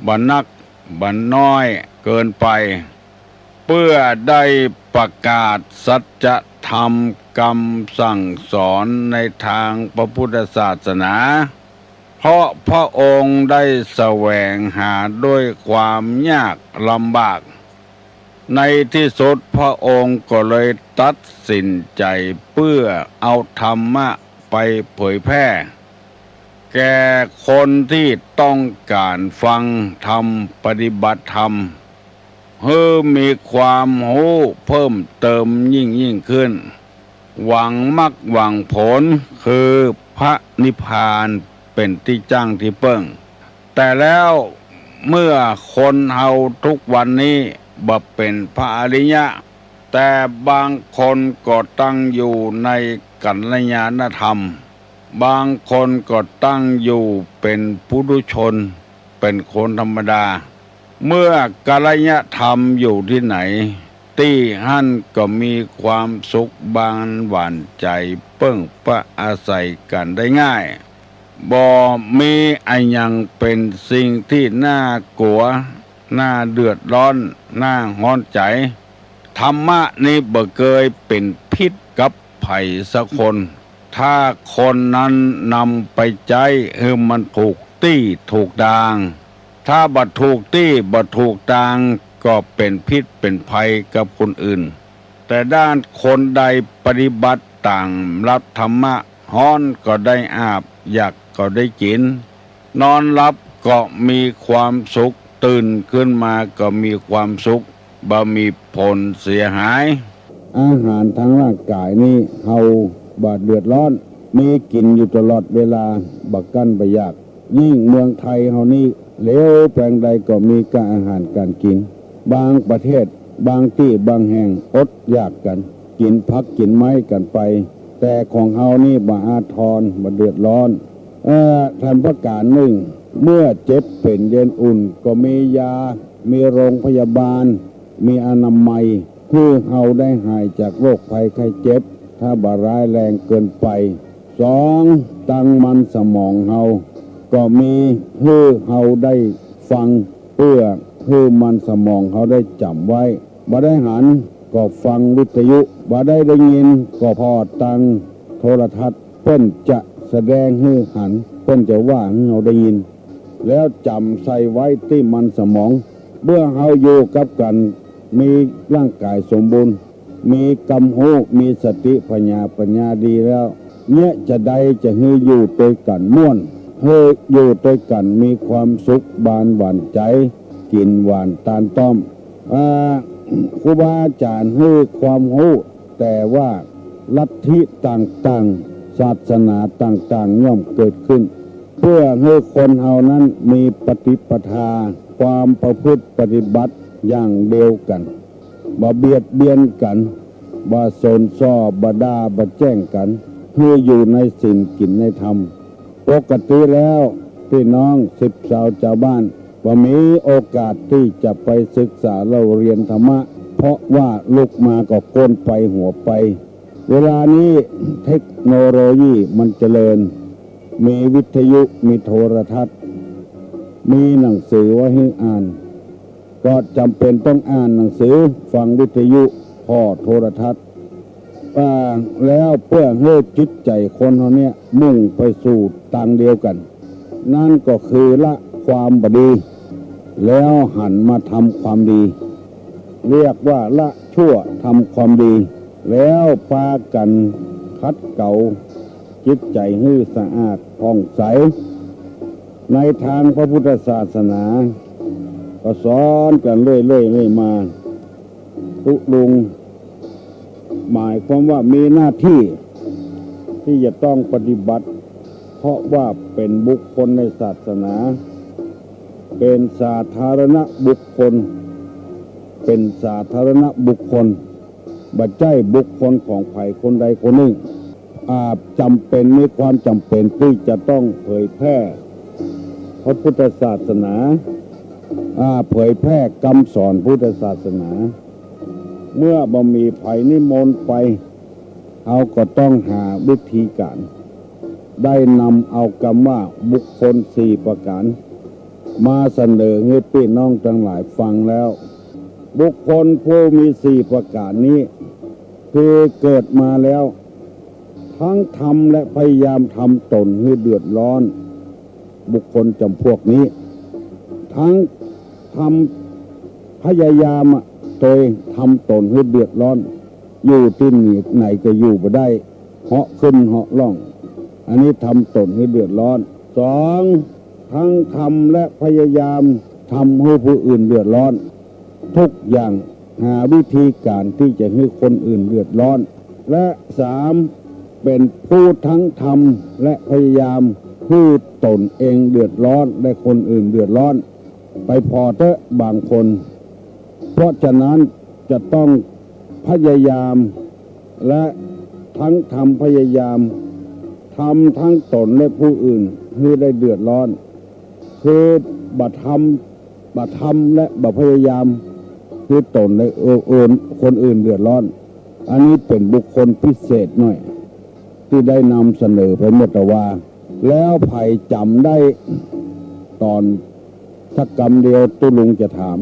บันนักบันน้อยเกินไปเพื่อได้ประกาศสัจธรรมคำสั่งสอนในทางพระพุทธศาสนาเพราะพระองค์ได้แสวงหาด้วยความยากลำบากในที่สุดพระองค์ก็เลยตัดสินใจเพื่อเอาธรรมะไปเผยแพร่แก่คนที่ต้องการฟังธรรมปฏิบัติธรรมเพื่อมีความรู้เพิ่มเติมยิ่งขึ้นหวังมรรคหวังผลคือพระนิพพานเป็นที่จ้างที่เปิ้งแต่แล้วเมื่อคนเฮาทุกวันนี้บ่เป็นพระอริยะแต่บางคนก็ตั้งอยู่ในกัลยาณธรรมบางคนก็ตั้งอยู่เป็นปุถุชนเป็นคนธรรมดาเมื่อกัลยาณธรรมอยู่ที่ไหนที่หั่นก็มีความสุขบานหวานใจเปิ้งประอาศัยกันได้ง่ายบ่มีอันยังเป็นสิ่งที่น่ากลัวน่าเดือดร้อนน่าฮ้อนใจธรรมะนี้บ่เคยเป็นพิษกับไผสักคนถ้าคนนั้นนำไปใจให้มันถูกตี้ถูกทางถ้าบ่ถูกตี้บ่ถูกทางก็เป็นพิษเป็นภัยกับคนอื่นแต่ด้านคนใดปฏิบัติต่างรับธรรมะฮ้อนก็ได้อาบอยากก็ได้กินนอนหลับก็มีความสุขตื่นขึ้นมาก็มีความสุขบ่มีผลเสียหายอาหารทางร่างกายนี้เฮาบ่เดือดร้อนมีกินอยู่ตลอดเวลาบ่กั้นบ่ยากยิ่งเมืองไทยเฮานี่เหลวแปลงใดก็มีการอาหารการกินบางประเทศบางที่บางแห่งอดอยากกันกินผักกินไม้กันไปแต่ของเฮานี่บ่อาทรบ่เดือดร้อนท่านประกาศหนึ่งเมื่อเจ็บเป็นเย็นอุ่นก็มียามีโรงพยาบาลมีอนามัยเพื่อเฮาได้หายจากโรคภัยไข้เจ็บถ้าบ่ร้ายแรงเกินไปสองตั้งมันสมองเฮาก็มีเพื่อเฮาได้ฟังเพื่อมันสมองเฮาได้จำไว้บ่ได้หันก็ฟังวิทยุบ่ได้ยินก็พอตั้งโทรทัศน์เพิ่นจะแสดงให้หันเพิ่นจะว่าให้เฮาได้ยินแล้วจำใส่ไว้ที่มันสมองเมื่อเฮาอยู่กับกันมีร่างกายสมบูรณ์มีกำหูมีสติปัญญาดีแล้วเนี่ยจะได้จะให้อยู่ด้วยกันม่วนให้อยู่ด้วยกันมีความสุขบานหวานใจกินหวานตาลต้อมครูบาอาจารย์ให้ความรู้แต่ว่าลัทธิต่างๆศาสนาต่างๆย่อมเกิดขึ้นเพื่อให้คนเฮานั้นมีปฏิปทาความประพฤติปฏิบัติอย่างเดียวกันบ่เบียดเบียนกันบ่โซนซ้อบ่ด่าบ่แจ้งกันเพื่ออยู่ในศีลกินในธรรมปกติแล้วพี่น้อง10 ชาวบ้านว่ามีโอกาสที่จะไปศึกษาเราเรียนธรรมะเพราะว่าลุกมาก็ก้นไปหัวไปเวลานี้เทคโนโลยีมันเจริญมีวิทยุมีโทรทัศน์มีหนังสือไว้ให้อ่านก็จำเป็นต้องอ่านหนังสือฟังวิทยุพอโทรทัศน์แล้วเพื่อให้จิตใจคนเขาเนี่ยมุ่งไปสู่ทางเดียวกันนั่นก็คือละความบดีแล้วหันมาทำความดีเรียกว่าละชั่วทำความดีแล้วพากันคัดเก่าจิตใจให้สะอาดผ่องใสในทางพระพุทธศาสนาก็สอนกันเรื่อยๆมาตุลุงหมายความว่ามีหน้าที่ที่จะต้องปฏิบัติเพราะว่าเป็นบุคคลในศาสนาเป็นสาธารณบุคคลเป็นสาธารณบุคคลบ่ใช่บุคคลของใครคนใดคนหนึ่งจำเป็นมีความจำเป็นที่จะต้องเผยแพร่พระพุทธศาสนาเผยแพร่คำสอนพุทธศาสนาเมื่อบ่มีไผนิมนต์ไปเอาก็ต้องหาวิธีการได้นำเอาคำว่าบุคคล4 ประการค มาเสนอให้พี่น้องทั้งหลายฟังแล้วบุคคลผู้มี4ประการนี้คือเกิดมาแล้วทั้งทำและพยายามทำตนให้เดือดร้อนบุคคลจำพวกนี้ทั้งทำพยายามโดยทำตนให้เดือดร้อนอยู่ที่ไหนก็อยู่บ่ได้เหาะขึ้นเหาะล่องอันนี้ทำตนให้เดือดร้อนสองทั้งทำและพยายามทำให้ผู้อื่นเดือดร้อนทุกอย่างหาวิธีการที่จะให้คนอื่นเดือดร้อนและสามเป็นผู้ทั้งทำและพยายามให้ตนเองเดือดร้อนและคนอื่นเดือดร้อนไปพอเถอะบางคนเพราะฉะนั้นจะต้องพยายามและทั้งทำพยายามทำทั้งตนและผู้อื่นให้ได้เดือดร้อนคือบัดทำและบัดพยายามคือตนและคนอื่นเดือดร้อนอันนี้เป็นบุคคลพิเศษหน่อยที่ได้นำเสนอไปเมื่อตะวาแล้วไผ่จำได้ตอนสักกรรมเดียวตุลุงจะถาม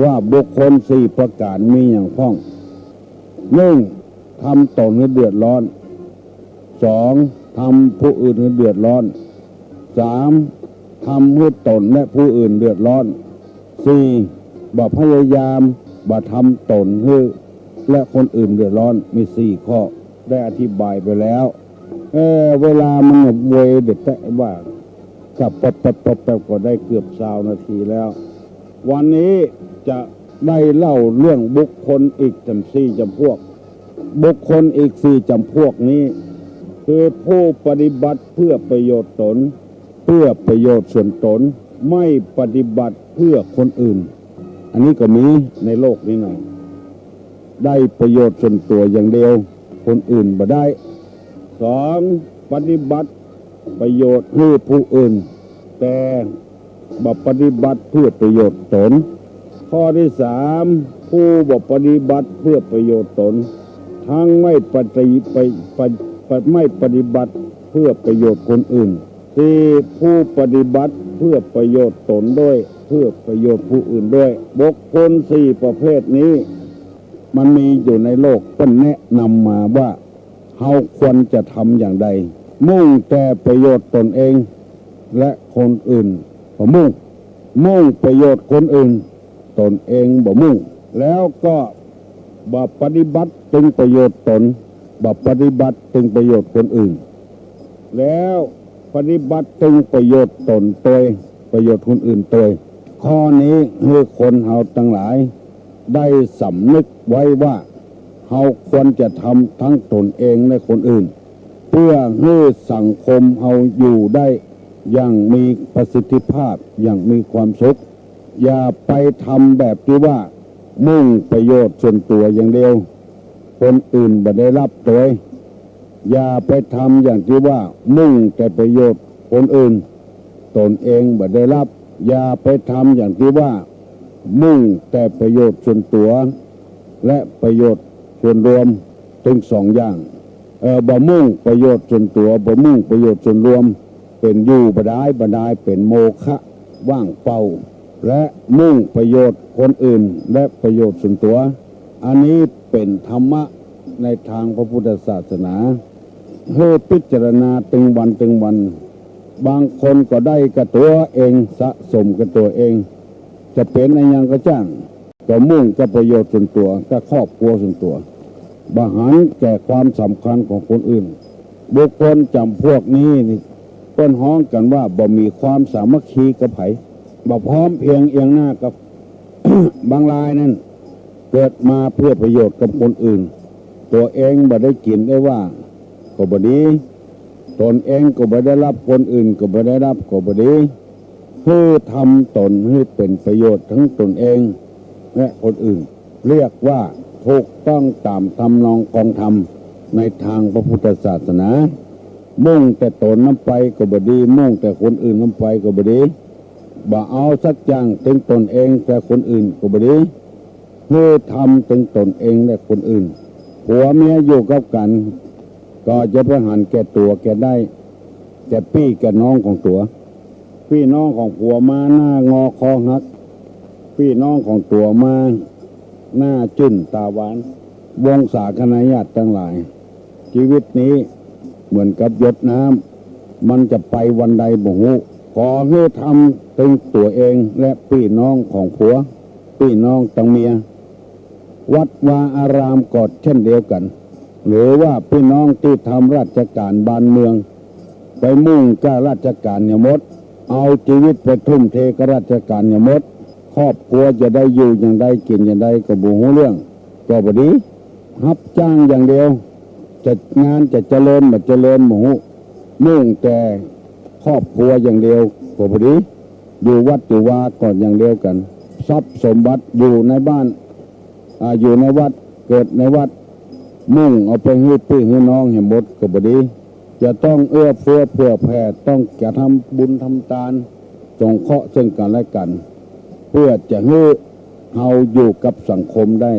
ว่าบุคคล4ประการมีอย่างพ้อง1ทำตนให้เดือดร้อน2ทำผู้อื่นให้เดือดร้อน3ทำให้ตนและผู้อื่นเดือดร้อน4บ่พยายามบ่ทำตนให้และคนอื่นเดือดร้อนมี4ข้อได้อธิบายไปแล้วเวลามันเวยเด็ดแต่ว่ากับแป๊บก็ได้เกือบ20 นาทีแล้ววันนี้จะได้เล่าเรื่องบุคคลอีก4 จำพวกบุคคลอีก4 จำพวกนี้คือผู้ปฏิบัติเพื่อประโยชน์ตนเพื่อประโยชน์ส่วนตนไม่ปฏิบัติเพื่อคนอื่นอันนี้ก็มีในโลกนี้นะได้ประโยชน์ส่วนตัวอย่างเดียวคนอื่นบ่ได้2ปฏิบัติประโยชน์ให้ผู้อื่นแต่บ่ปฏิบัติเพื่อประโยชน์ตนข้อที่3ผู้บ่ปฏิบัติเพื่อประโยชน์ตนทั้งไม่ปฏิบัติเพื่อประโยชน์คนอื่นผู้ปฏิบัติเพื่อประโยชน์ตนด้วยเพื่อประโยชน์ผู้อื่นด้วยบุคคล4 ประเภทนี้มันมีอยู่ในโลกเป็นแนะนำมาว่าเราควรจะทำอย่างใดมุ่งแต่ประโยชน์ตนเองและคนอื่นบ่มุ่งประโยชน์คนอื่นตนเองบ่มุ่งแล้วก็บ่ปฏิบัติถึงประโยชน์ตนบ่ปฏิบัติถึงประโยชน์คนอื่นแล้วปฏิบัติถึงประโยชน์ตนตัวประโยชน์คนอื่นตัวข้อนี้ให้คนเฮาทั้งหลายได้สำนึกไว้ว่าเฮาควรจะทำทั้งตนเองและคนอื่นเพื่อให้สังคมเฮาอยู่ได้อย่างมีประสิทธิภาพอย่างมีความสุขอย่าไปทำแบบที่ว่ามุ่งประโยชน์ส่วนตัวอย่างเดียวคนอื่นบ่ได้รับตัวอย่าไปทำอย่างที่ว่ามุ่งแต่ประโยชน์คนอื่นตนเองบ่ได้รับอย่าไปทำอย่างที่ว่ามุ่งแต่ประโยชน์ส่วนตัวและประโยชน์ส่วนรวมถึง2 อย่างบ่มุ่งประโยชน์ส่วนตัวบ่มุ่งประโยชน์ส่วนรวมเป็นอยู่บ่ได้เป็นโมฆะว่างเปล่าและมุ่งประโยชน์คนอื่นและประโยชน์ส่วนตัวอันนี้เป็นธรรมะในทางพระพุทธศาสนาให้พิจารณาตึงวันบางคนก็ได้กับตัวเองสะสมกับตัวเองจะเป็นอะไรยังก็จ้างก็มุ่งกับประโยชน์ส่วนตัวกับครอบครัวส่วนตัวบาหันแก่ความสำคัญของคนอื่นบุคคลจำพวกนี้เปิ้นฮ้องกันว่าบ่มีความสามัคคีกับไผบ่พร้อมเพียงเอียงหน้ากับ บางรายนั้นเกิดมาเพื่อประโยชน์กับคนอื่นตัวเองบ่ได้กินได้ว่าก็บ่ดีตนเองก็บ่ได้รับคนอื่นก็บ่ได้รับก็บ่ดีคือทำตนให้เป็นประโยชน์ทั้งตนเองและคนอื่นเรียกว่าถูกต้องตามทำนองกองธรรมในทางพระพุทธศาสนามุ่งแต่ตนน้ำไปก็บ่ดีมุ่งแต่คนอื่นน้ำไปก็บ่ดีบ่เอาสักอย่างถึงตนเองแต่คนอื่นก็บ่ดีคือทำถึงตนเองและคนอื่นผัวเมียอยู่กับกันก็จะไปหันแก่ตัวแก่ได้แก่พี่แก่น้องของตัว พี่น้องของผัวมาหน้างอคอหักพี่น้องของตัวมาหน้าจื่นตาหวานวงศาคณะญาติทั้งหลายชีวิตนี้เหมือนกับหยดน้ำมันจะไปวันใดบ่ฮู้ขอให้ทำถึงตัวเองและพี่น้องของผัวพี่น้องตังเมียวัดวาอารามกอดเช่นเดียวกันหรือว่าพี่น้องที่ทำราชการบ้านเมืองไปมุ่งกับราชการอย่าหมดเอาชีวิตไปทุ่มเทกับราชการอย่าหมดครอบครัวจะได้อยู่อย่างใดกินอย่างใดก็บ่ฮู้เรื่องก็บ่ดีรับจ้างอย่างเดียวจะงานจะเจริญบ่เจริญบ่ฮู้มุ่งแต่ครอบครัวอย่างเดียวก็บ่ดีอยู่วัดอยู่วาก่อนอย่างเดียวกันทรัพย์สมบัติอยู่ในบ้านอยู่ในวัดเกิดในวัดมุ่งเอาไปให้พี่ให้น้องให้หมดก็บ่ดีจะต้องเอื้อเฟื้อเผื่อแผ่ต้องจะทำบุญทำทานสงเคราะห์ซึ่งกันและกันเพื่อจะให้เราอยู่กับสังคมได้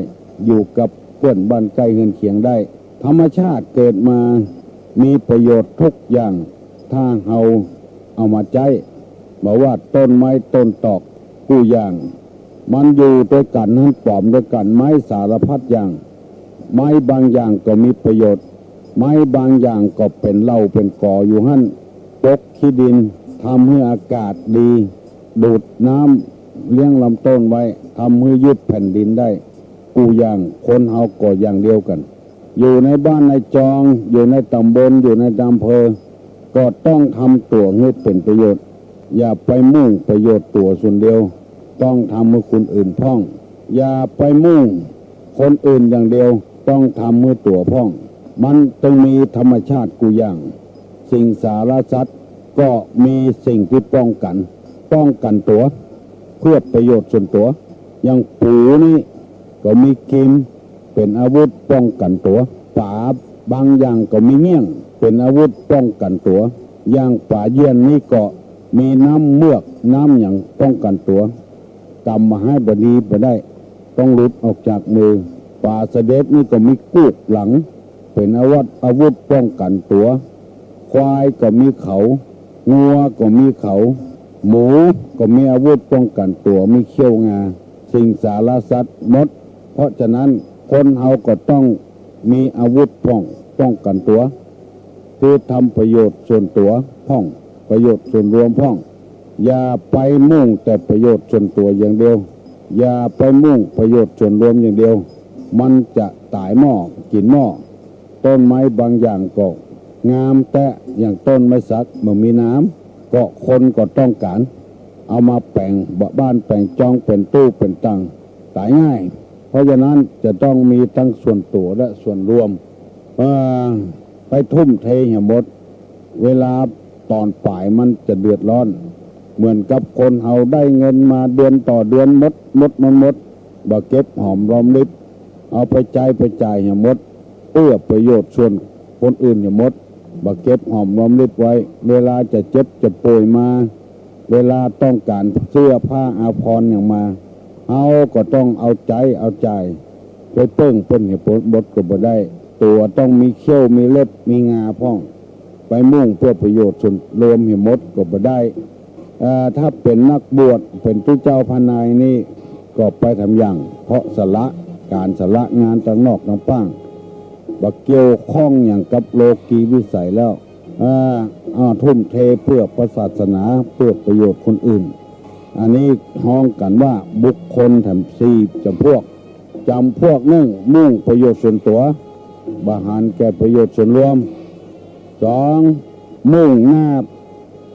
อยู่กับเพื่อนบ้านใกล้เฮือนเคียงได้ธรรมชาติเกิดมามีประโยชน์ทุกอย่างถ้าเราเอามาใช้บอกว่าต้นไม้ต้นตอกกู้อย่างมันอยู่ด้วยกันนั้นปลอมด้วยกันไม้สารพัดอย่างไม้บางอย่างก็มีประโยชน์ไม้บางอย่างก็เป็นเหล้าเป็นก่ออยู่หั่นปกขี้ดินทำให้อากาศดีดูดน้ำเลี้ยงลำต้นไว้ทำให้ยึดแผ่นดินได้กูอย่างคนเฮาก็อย่างเดียวกันอยู่ในบ้านในจองอยู่ในตำบลอยู่ในอำเภอก็ต้องทำตัวให้เป็นประโยชน์อย่าไปมุ่งประโยชน์ตัวส่วนเดียวต้องทำให้คนอื่นพ้องอย่าไปมุ่งคนอื่นอย่างเดียวต้องทำให้ตัวพ้องมันต้องมีธรรมชาติกูอย่างสิ่งสารสัตว์ก็มีสิ่งที่ป้องกันตัวเพื่อประโยชน์ส่วนตัวอย่างปูนี่ก็มีกิมเป็นอาวุธป้องกันตัวป่าบางอย่างก็มีเงี้ยงเป็นอาวุธป้องกันตัวอย่างป่าเยี่ยนนี่ก็มีน้ำเมือกน้ำอย่างป้องกันตัวกำมาให้บดีไปได้ต้องหลุดออกจากมือป่าเสด็จนี่ก็มีกูกหลังเป็นอาวุธป้องกันตัวควายก็มีเขางัวก็มีเขาหมูก็มีอาวุธป้องกันตัวมีเขี้ยวงาสิ่งสารสัตว์หมดเพราะฉะนั้นคนเฮาก็ต้องมีอาวุธป้องกันตัวคือทำประโยชน์ส่วนตัวพ้องประโยชน์ส่วนรวมพ้องอย่าไปมุ่งแต่ประโยชน์ส่วนตัวอย่างเดียวอย่าไปมุ่งประโยชน์ส่วนรวมอย่างเดียวมันจะตายหม้อกินหม้อต้นไม้บางอย่างก็งามแต่อย่างต้นไม้สักเมื่อมีน้ำก็คนก็ต้องการเอามาแปลงบ้านแปลงจองเป็นตู้เป็นตังตายง่ายเพราะฉะนั้นจะต้องมีทั้งส่วนตัวและส่วนรวมไปทุ่มเทให้หมดเวลาตอนป่ายมันจะเดือดร้อนเหมือนกับคนเฮาได้เงินมาเดือนต่อเดือนหมดบ่เก็บหอมรอมริบเอาไปจ่ายให้หมดเพื่อประโยชน์ส่วนคนอื่นให้หมดบ่เก็บหอมรอมริบไว้เวลาจะเจ็บจะป่วยมาเวลาต้องการเสื้อผ้าอาภรณ์อย่างมาเฮาก็ต้องเอาใจไปเปิ้นให้ผลบดก็บ่ได้ตัวต้องมีเขี้ยวมีเล็บมีงาพ้องไปมุ่งเพื่อประโยชน์ส่วนรวมให้หมดก็บ่ได้ถ้าเป็นนักบวชเป็นผู้เจ้าพนายนี่ก็ไปทำอย่างเพราะสละงานต่างนอกต่างป้างบ่เกี่ยวข้องอย่างกับโลกีวิสัยแล้วทุ่มเทเพื่อศาสนาเพื่อประโยชน์คนอื่นอันนี้ห้องกันว่าบุคคลทำสี่จำพวกหนึ่งมุ่งประโยชน์ส่วนตัวบาหารแก่ประโยชน์ส่วนรวมสองมุ่งหน้า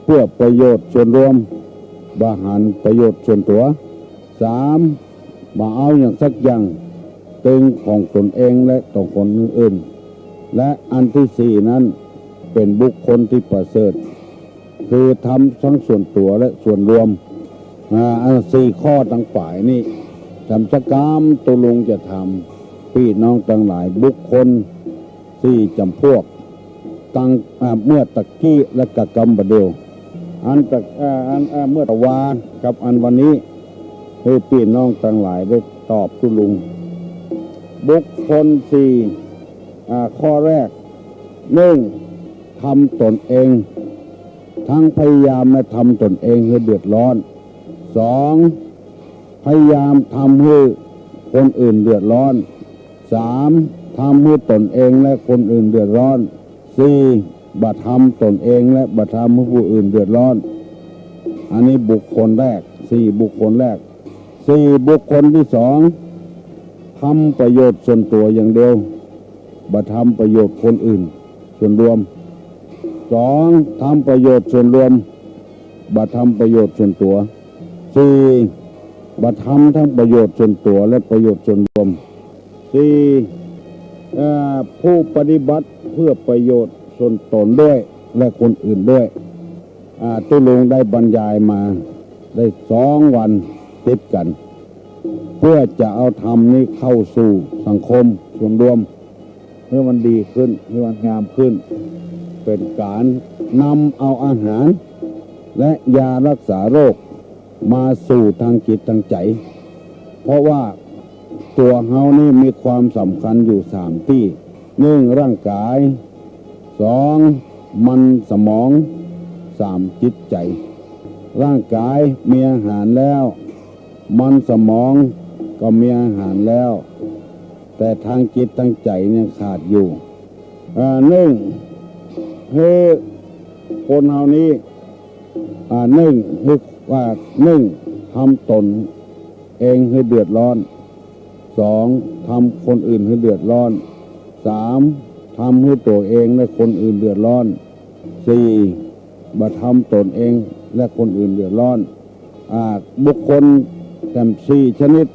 เพื่อประโยชน์ส่วนรวมบาหารประโยชน์ส่วนตัวสามมาเอาอย่างสักอย่างตึงของตนเองและต่อคนอื่นและอันที่สี่นั้นเป็นบุคคลที่ประเสริฐคือทำทั้งส่วนตัวและส่วนรวมสี่ข้อต่างฝ่ายนี่ทำสักกรรมตุลงจะทำพี่น้องทั้งหลายบุคคลสี่จำพวกตั้งเมื่อตะกี้และกะกรรมบเดียวเมื่อตะวานกับอันวันนี้ให้พี่น้องทั้งหลายได้ตอบตุลุงบุคคลสี่ข้อแรกหนึ่งทำตนเอง ทั้งพยายามและทำตนเองให้เดือดร้อนสองพยายามทำให้คนอื่นเดือดร้อนสามทำให้ตนเองและคนอื่นเดือดร้อนสี่บัทำตนเองและบัทำให้ผู้อื่นเดือดร้อนอันนี้บุคคลแรกสี่บุคคลแรกสี่บุคคลที่สองทำประโยชน์ส่วนตัวอย่างเดียวบัทำประโยชน์คนอื่นส่วนรวมสองทำประโยชน์ส่วนรวมบัทำประโยชน์ส่วนตัวสี่บัทำทั้งประโยชน์ส่วนตัวและประโยชน์ส่วนรวมสี่ผู้ปฏิบัติเพื่อประโยชน์ส่วนตนด้วยและคนอื่นด้วยตุลุงได้บรรยายมาได้2 วันติดกันเพื่อจะเอาธรรมนี้เข้าสู่สังคมส่วนรวมเพื่อมันดีขึ้นเพื่อมันงามขึ้นเป็นการนำเอาอาหารและยารักษาโรคมาสู่ทางจิตทางใจเพราะว่าตัวเฮานี่มีความสำคัญอยู่3ที่1ร่างกาย2มันสมอง3จิตใจร่างกายมีอาหารแล้วมันสมองก็มีอาหารแล้วแต่ทางจิตทางใจเนี่ยขาดอยู่หนึ่งให้คนเฮานี้หนึ่งคือว่าทำตนเองให้เดือดร้อนสองทำคนอื่นให้เดือดร้อนสามทำให้ตัวเองและคนอื่นเดือดร้อนสี่บัทำตนเองและคนอื่นเดือดร้อนบุคคลแต่4ชนิด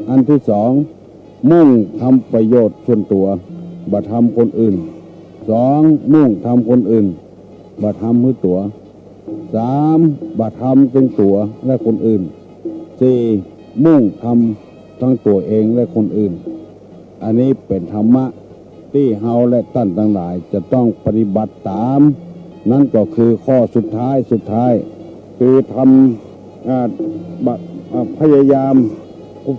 อันที่สองมุ่งทำประโยชน์ส่วนตัวบัทำคนอื่นสองมุ่งทำคนอื่นบัทำให้ตัวสามบัทำถึงตัวและคนอื่นสี่มุ่งทำทั้งตัวเองและคนอื่นอันนี้เป็นธรรมะที่เฮาและท่านทั้งหลายจะต้องปฏิบัติตามนั่นก็คือข้อสุดท้ายคือทำพยายาม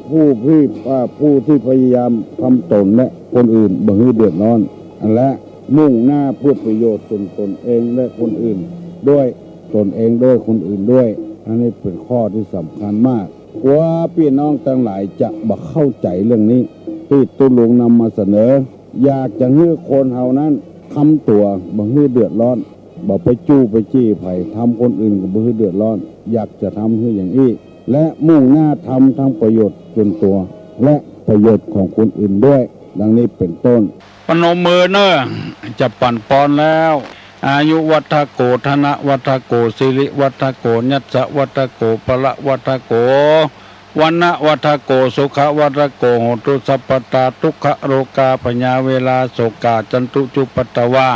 ผู้ที่พยายามทำตนและคนอื่นบ่ให้เดือดร้อนและมุ่งหน้าเพื่อประโยชน์ตนเองและคนอื่นด้วยตนเองด้วยคนอื่นด้วยอันนี้เป็นข้อที่สำคัญมากว่าพี่น้องทั้งหลายจะบ่เข้าใจเรื่องนี้ที่ตุลุงนำมาเสนออยากจะให้คนเฮานั้นทำตัวบ่ให้เดือดร้อนบ่ไปจู้ไปจี้ไผทำคนอื่นก็บ่ให้เดือดร้อนอยากจะทำให้อย่างนี้และมุ่งหน้าทำทั้งประโยชน์ส่วนตัวและประโยชน์ของคนอื่นด้วยดังนี้เป็นต้นปนมมือเนอะจะปั่นปอนแล้วอายุวัฏโกธนะวัฏโกสิริวัฏโกญัสสะวัฏโกปละวัฏโกวันนะวัฏโกสุขวัฏโกโหตุสัพพตาทุกขโรกาปญาเวลาโสกาจันตุจุปัตตวา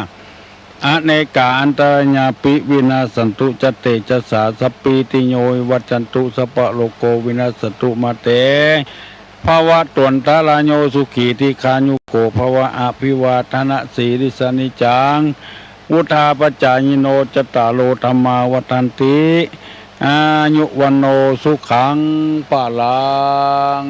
อเนกาอันตรญาปิวินาสันตุจเตจะสาสปีติโยวัจจันตุสัพพโลโกวินาสตุมาเตภาวะตวนตาลาโยสุขีทิคายุโกภาวะอภิวาทนะสีริสนิจังวุธาปจายโนจตาโลธรรมาวัฏันติอายุวันโนสุขังปะลัง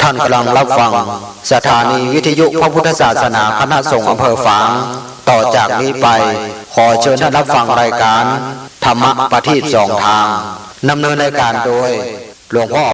ท่านกำลังรับฟังสถานีวิทยุพระพุทธศาสนาคณะสงฆ์อำเภอฝางต่อจากนี้ไปขอเชิญท่านรับฟังรายการธรรมะประทีป2 ทางดำเนินรายการโดยหลวงพ่อ